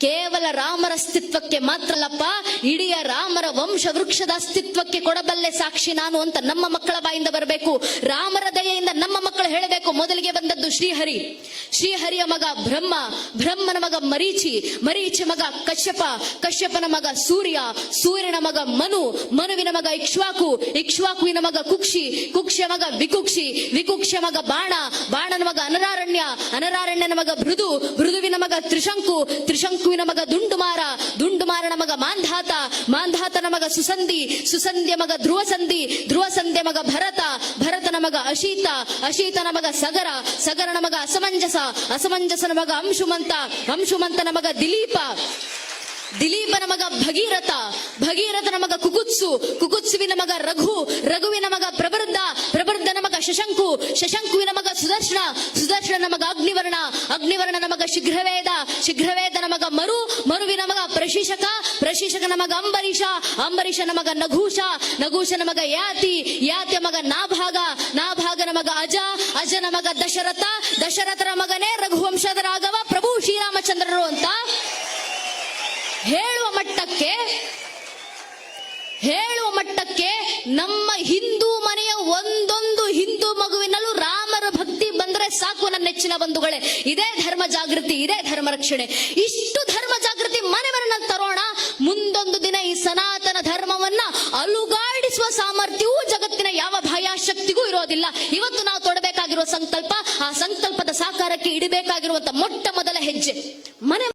ಕೇವಲ ರಾಮರ ಅಸ್ತಿತ್ವಕ್ಕೆ ಮಾತ್ರ ಅಲ್ಲಪ್ಪ, ಇಡೀ ರಾಮರ ವಂಶ ವೃಕ್ಷದ ಅಸ್ತಿತ್ವಕ್ಕೆ ಕೊಡಬಲ್ಲೆ ಸಾಕ್ಷಿ ನಾನು ಅಂತ ನಮ್ಮ ಮಕ್ಕಳ ಬಾಯಿಂದ ಬರಬೇಕು. ರಾಮರ ದಯೆಯಿಂದ ನಮ್ಮ ಮಕ್ಕಳು ಹೇಳಬೇಕು. ಮೊದಲಿಗೆ ಬಂದದ್ದು ಶ್ರೀಹರಿ, ಶ್ರೀಹರಿಯ ಮಗ ಬ್ರಹ್ಮ, ಬ್ರಹ್ಮನ ಮಗ ಮರೀಚಿ, ಮರೀಚಿ ಮಗ ಕಶ್ಯಪ, ಕಶ್ಯಪನ ಮಗ ಸೂರ್ಯ, ಸೂರ್ಯನ ಮಗ ಮನು, ಮನುವಿನ ಮಗ ಇಕ್ಷ್ವಾಕು, ಇಕ್ಷ್ವಾಕುವಿನ ಮಗ ಕುಕ್ಷಿ, ಕುಕ್ಷಿಯ ಮಗ ವಿಕುಕ್ಷಿ, ವಿಕುಕ್ಷಿಯ ಮಗ ಬಾಣ, ಬಾಣನ ಮಗ ಅನರಾರಣ್ಯ, ಅನರಾರಣ್ಯನ ಮಗ ಭೃದು, ಭೃದುವಿನ ಮಗ ತ್ರಿಶಂಕು, ತ್ರಿಶಂಕುವಿನ ಮಗ ದುಂಡುಮಾರ, ದುಂಡುಮಾರನ ಮಗ ಮಾಂಧಾತ, ಮಾಂಧಾತನ ಮಗ ಸುಸಂಧಿ, ಸುಸಂಧಿಯ ಮಗ ಧ್ರುವಸಂಧಿ, ಧ್ರುವಸಂಧಿಯ ಮಗ ಭರತ, ಭರತನ ಮಗ ಅಶೀತ, ಅಶೀತನ ಮಗ ಸಗರ, ಸಗರನ ಮಗ ಅಸಮಂಜಸ, ಅಸಮಂಜಸನ ಮಗ ಅಂಶುಮಂತ, ಅಂಶುಮಂತನ ಮಗ ದಿಲೀಪ, ದಿಲೀಪನ ಮಗ ಭಗೀರಥ, ಭಗೀರಥನ ಮಗ ಕುಕುತ್ಸು, ಕುಕುತ್ಸುವಿನ ಮಗ ರಘು, ರಘುವಿನ ಮಗ ಪ್ರಬರ್ಧ, ಪ್ರಬರ್ಧನ ಮಗ ಶಶಂಕು, ಶಶಂಕುವಿನ ಮಗ ಸುದರ್ಶನ, ಸುದರ್ಶನ ಮಗ ಅಗ್ನಿವರ್ಣ, ಅಗ್ನಿವರ್ಣನ ಮಗ ಶೀಘ್ರವೇದ, ಶೀಘ್ರವೇದನ ಮಗ ಮರು, ಮರುವಿನ ಮಗ ಪ್ರಶಿಷಕ, ಪ್ರಶಿಷಕನ ಮಗ ಅಂಬರೀಷ, ಅಂಬರೀಷನ ಮಗ ನಘೂಷ, ನಘೂಷನ ಮಗ ಯಾತಿ, ಯಾತಿಯ ಮಗ ನಾಭಾಗ, ನಾಭಾಗನ ಮಗ ಅಜ, ಅಜನ ಮಗ ದಶರಥ, ದಶರಥನ ಮಗನೇ ರಘುವಂಶದ ರಾಘವ ಪ್ರಭು ಶ್ರೀರಾಮಚಂದ್ರರು ಅಂತ ಹೇಳುವ ಮಟ್ಟಕ್ಕೆ ನಮ್ಮ ಹಿಂದೂ ಮನೆಯ ಒಂದೊಂದು ಹಿಂದೂ ಮಗುವಿನಲ್ಲೂ ರಾಮರ ಭಕ್ತಿ ಬಂದ್ರೆ ಸಾಕು ನನ್ನ ನೆಚ್ಚಿನ ಬಂಧುಗಳೇ. ಇದೇ ಧರ್ಮ ಜಾಗೃತಿ, ಇದೇ ಧರ್ಮ ರಕ್ಷಣೆ. ಇಷ್ಟು ಧರ್ಮ ಜಾಗೃತಿ ಮನೆಯವರನ್ನ ತರೋಣ. ಮುಂದೊಂದು ದಿನ ಈ ಸನಾತನ ಧರ್ಮವನ್ನ ಅಲುಗಾಡಿಸುವ ಸಾಮರ್ಥ್ಯವೂ ಜಗತ್ತಿನ ಯಾವ ಬಾಹ್ಯಾಶಕ್ತಿಗೂ ಇರೋದಿಲ್ಲ. ಇವತ್ತು ನಾವು ತೊಡಬೇಕಾಗಿರುವ ಸಂಕಲ್ಪ, ಆ ಸಂಕಲ್ಪದ ಸಾಕಾರಕ್ಕೆ ಇಡಬೇಕಾಗಿರುವಂತ ಮೊಟ್ಟ ಮೊದಲ ಹೆಜ್ಜೆ ಮನೆ